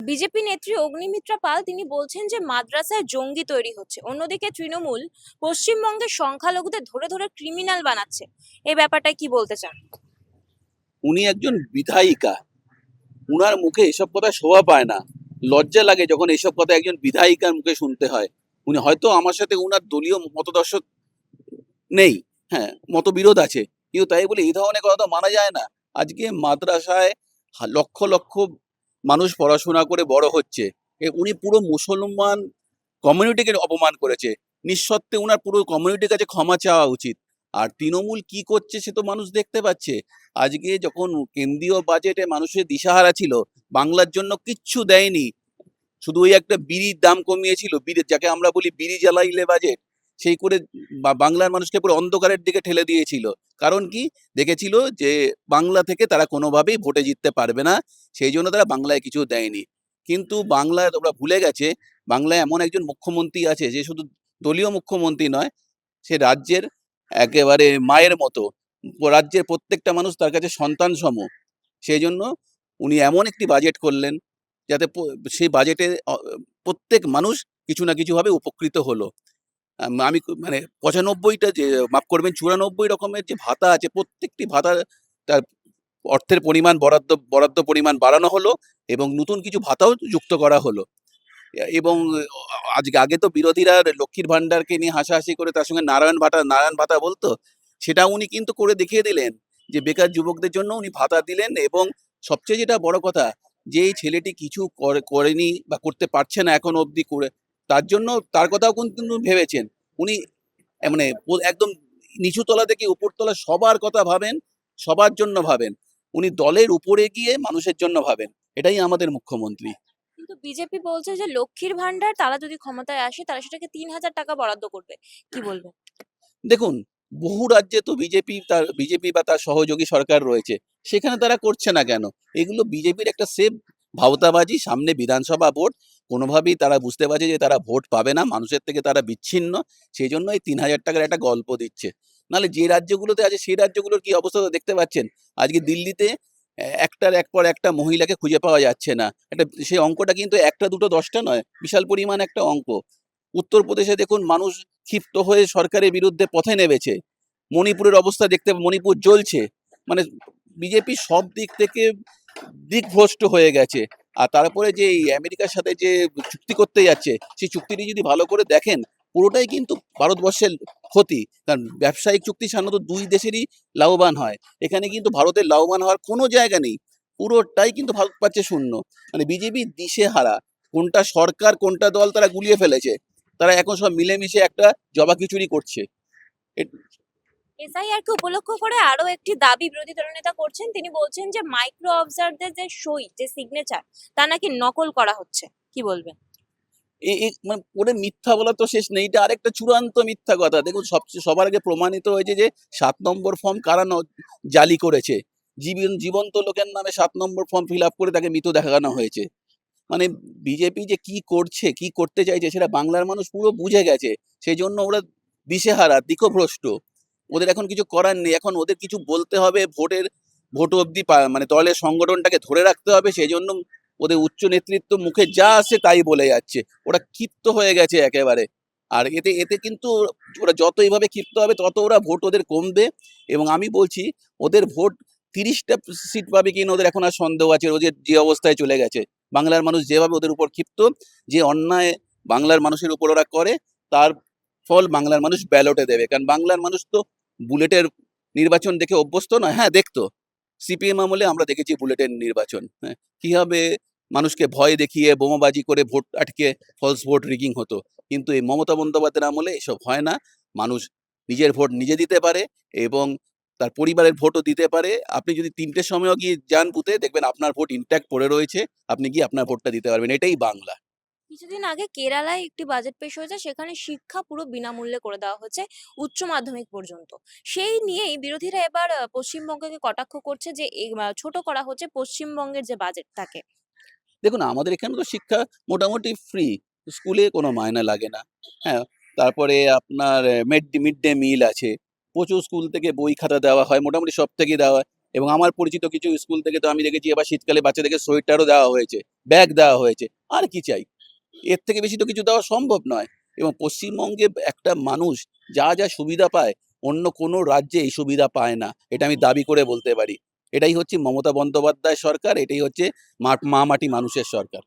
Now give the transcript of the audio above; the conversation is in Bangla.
বিজেপি নেত্রী অগ্নিমিত্রা পাল তিনি বলছেন যে মাদ্রাসায় জঙ্গি তৈরি হচ্ছে। অন্যদিকে তৃণমূল পশ্চিমবঙ্গের সংখ্যালঘুদের ধরে ধরে ক্রিমিনাল বানাচ্ছে। এই ব্যাপারটা কি বলতে চান? উনি একজন বিধায়িকা। উনার মুখে এসব কথা শোভা পায় না। লজ্জা লাগে যখন এসব কথা একজন বিধায়িকার মুখে শুনতে হয়। উনি হয়তো আমার সাথে উনার দলীয় মতদর্শ নেই, হ্যাঁ, মতবিরোধ আছে, কিন্তু তাই বলে এই ধরনের কথা তো মানা যায় না। আজকে মাদ্রাসায় লক্ষ লক্ষ মানুষ পড়াশোনা করে বড় হচ্ছে। উনি পুরো মুসলমান কমিউনিটিকে অপমান করেছে। নিঃসত্ত্বে উনার পুরো কমিউনিটির কাছে ক্ষমা চাওয়া উচিত। আর তৃণমূল কি করছে সে তো মানুষ দেখতে পাচ্ছে। আজকে যখন কেন্দ্রীয় বাজেটে মানুষের দিশাহারা ছিল, বাংলার জন্য কিচ্ছু দেয়নি। শুধু ওই একটা বিড়ির দাম কমিয়েছিল, বিড়ি যাকে আমরা বলি বিড়ি জ্বালাইলে বাজেট, সেই করে বাংলার মানুষকে পুরো অন্ধকারের দিকে ঠেলে দিয়েছিল। কারণ কি, দেখেছিল যে বাংলা থেকে তারা কোনোভাবেই ভোটে জিততে পারবে না, সেই জন্য তারা বাংলায় কিছু দেয়নি। কিন্তু বাংলায় তোমরা ভুলে গেছে, বাংলায় এমন একজন মুখ্যমন্ত্রী আছে যে শুধু দলীয় মুখ্যমন্ত্রী নয়, সে রাজ্যের একেবারে মায়ের মতো। রাজ্যের প্রত্যেকটা মানুষ তার কাছে সন্তান সম। সেই জন্য উনি এমন একটি বাজেট করলেন যাতে সেই বাজেটে প্রত্যেক মানুষ কিছু না কিছু ভাবে উপকৃত হলো। আমি মানে ৯৫টা যে, মাফ করবেন, ৯৪ রকমের যে ভাতা আছে, প্রত্যেকটি ভাতা তার অর্থের পরিমাণ বরাদ্দ পরিমাণ বাড়ানো হলো এবং নতুন কিছু ভাতাও যুক্ত করা হলো। এবং আগে তো বিরোধীরা লক্ষ্মীর ভান্ডারকে নিয়ে হাসাহাসি করে তার সঙ্গে নারায়ণ ভাতা বলতো। সেটা উনি কিন্তু করে দেখিয়ে দিলেন যে বেকার যুবকদের জন্য উনি ভাতা দিলেন। এবং সবচেয়ে যেটা বড় কথা, যে এই ছেলেটি কিছু করেনি বা করতে পারছে না এখন অবধি করে, তার জন্য তার কথাও কিন্তু ভেবেছেন উনি। মানে একদম নিচু তলা থেকে উপর তলা সবার কথা ভাবেন, সবার জন্য ভাবেন। উনি দলের উপরে গিয়ে মানুষের জন্য ভাবেন। এটাই আমাদের মুখ্যমন্ত্রী। কিন্তু বিজেপি বলছে যে লক্ষ্মীর ভান্ডার তারা যদি ক্ষমতায় আসে তারা সেটাকে ৩,০০০ টাকা বরাদ্দ করবে। কি বলবেন? দেখুন, বহু রাজ্যে তো বিজেপি বা তার সহযোগী সরকার রয়েছে, সেখানে তারা করছে না কেন? এগুলো বিজেপির একটা সেফ ভাওতাবাজি। সামনে বিধানসভা ভোট, কোনোভাবেই তারা বুঝতে পারছে যে তারা ভোট পাবে না, মানুষের থেকে তারা বিচ্ছিন্ন। সেই জন্য এই ৩,০০০ টাকার একটা গল্প দিচ্ছে। নাহলে যে রাজ্যগুলোতে আছে সেই রাজ্যগুলোর কি অবস্থা তো দেখতে পাচ্ছেন। আজকে দিল্লিতে একটার এক পর একটা মহিলাকে খুঁজে পাওয়া যাচ্ছে না। সেই অঙ্কটা কিন্তু একটা দুটো ১০টা নয়, বিশাল পরিমাণ একটা অঙ্ক। উত্তরপ্রদেশে দেখুন, মানুষ ক্ষিপ্ত হয়ে সরকারের বিরুদ্ধে পথে নেমেছে। মণিপুরের অবস্থা দেখতে, মণিপুর জ্বলছে। মানে বিজেপি সব দিক থেকে দিকভ্রষ্ট হয়ে গেছে। আর তারপরে যে এই আমেরিকার সাথে যে চুক্তি করতে যাচ্ছে, সেই চুক্তিটি যদি ভালো করে দেখেন, পুরোটাই কিন্তু ভারতবর্ষের ক্ষতি। কারণ ব্যবসায়িক চুক্তি সাধারণত দুই দেশেরই লাভবান হয়। এখানে কিন্তু ভারতের লাভবান হওয়ার কোনো জায়গা নেই, পুরোটাই কিন্তু ভারত পাচ্ছে শূন্য। মানে বিজেপি দিশেহারা। কোনটা সরকার কোনটা দল তারা গুলিয়ে ফেলেছে। তারা এখন সব মিলেমিশে একটা জবা খিচুড়ি করছে। এসআইআর কে উপলক্ষ করে আরো একটি দাবি বিরোধী দলনেতা করছেন। তিনি বলছেন যে মাইক্রো অবজারভারদের যে সই, যে সিগনেচার, তা নাকি নকল করা হচ্ছে। কি বলবেন? মানে ওদের মিথ্যা বলা তো শেষ নেই। এটা আরেকটা চূড়ান্ত মিথ্যা কথা। দেখুন, সবার আগে প্রমাণিত হয়েছে যে ৭ নম্বর ফর্ম কারা জালি করেছে। জীবন্ত লোকের নামে ৭ নম্বর ফর্ম ফিল আপ করে তাকে মৃত দেখানো হয়েছে। মানে বিজেপি যে কি করছে, কি করতে চাইছে, সেটা বাংলার মানুষ পুরো বুঝে গেছে। সেই জন্য ওরা দিশেহারা, দিকভ্রষ্ট। ওদের এখন কিছু করার নেই। এখন ওদের কিছু বলতে হবে, ভোট অবধি মানে দলের সংগঠনটাকে ধরে রাখতে হবে। সেই জন্য ওদের উচ্চ নেতৃত্ব মুখে যা আসে তাই বলে যাচ্ছে। ওরা ক্ষিপ্ত হয়ে গেছে একেবারে। আর এতে এতে কিন্তু ওরা যত এইভাবে ক্ষিপ্ত হবে তত ওরা ভোট ওদের কমবে। এবং আমি বলছি, ওদের ভোট ৩০টা সিট পাবে কিনা ওদের এখন আর সন্দেহ আছে। ওদের যে অবস্থায় চলে গেছে, বাংলার মানুষ যেভাবে ওদের উপর ক্ষিপ্ত, যে অন্যায় বাংলার মানুষের উপর ওরা করে, তার ফল বাংলার মানুষ ব্যালটে দেবে। কারণ বাংলার মানুষ তো বুলেটের নির্বাচন দেখে অভ্যস্ত নয়। হ্যাঁ, দেখতো সিপিএম আমলে আমরা দেখেছি বুলেটের নির্বাচন, হ্যাঁ, কিভাবে মানুষকে ভয় দেখিয়ে বোমাবাজি করে ভোট আটকে ফলস ভোট রিগিং হতো। কিন্তু এই মমতা বন্দ্যোপাধ্যায়ের আমলে এসব হয় না। মানুষ নিজের ভোট নিজে দিতে পারে এবং তার পরিবারের ভোটও দিতে পারে। আপনি যদি ৩টের সময়ও গিয়ে যান বুথে, দেখবেন আপনার ভোট ইনট্যাক্ট পড়ে রয়েছে, আপনি গিয়ে আপনার ভোটটা দিতে পারবেন। এটাই বাংলা। কিছুদিন আগে কেরালায় একটি বাজেট পেশ হয়েছে, সেখানে শিক্ষা পুরো বিনামূল্যে করে দেওয়া হচ্ছে উচ্চ মাধ্যমিক পর্যন্ত। সেই নিয়েই বিরোধীরা এবার পশ্চিমবঙ্গকে কটাক্ষ করছে যে ছোট করা হচ্ছে পশ্চিমবঙ্গের যে বাজেট থাকে। দেখুন, আমাদের এখানে তো শিক্ষা মোটামুটি ফ্রি। স্কুলে কোনো মায়না লাগে না। হ্যাঁ, তারপরে আপনার মিড ডে মিল আছে। প্রচুর স্কুল থেকে বই খাতা দেওয়া হয়, মোটামুটি সব থেকেই দেওয়া হয়। এবং আমার পরিচিত কিছু স্কুল থেকে তো আমি দেখেছি এবার শীতকালে বাচ্চাদেরকে সোয়েটারও দেওয়া হয়েছে, ব্যাগ দেওয়া হয়েছে। আর কি চাই? এর থেকে বেশি তো কিছু দেওয়া সম্ভব নয়। এবং পশ্চিমবঙ্গে একটা মানুষ যা যা সুবিধা পায়, অন্য কোনো রাজ্যে এই সুবিধা পায় না, এটা আমি দাবি করে বলতে পারি। এটাই হচ্ছে মমতা বন্দ্যোপাধ্যায় সরকার, এটাই হচ্ছে মা মাটি মানুষের সরকার।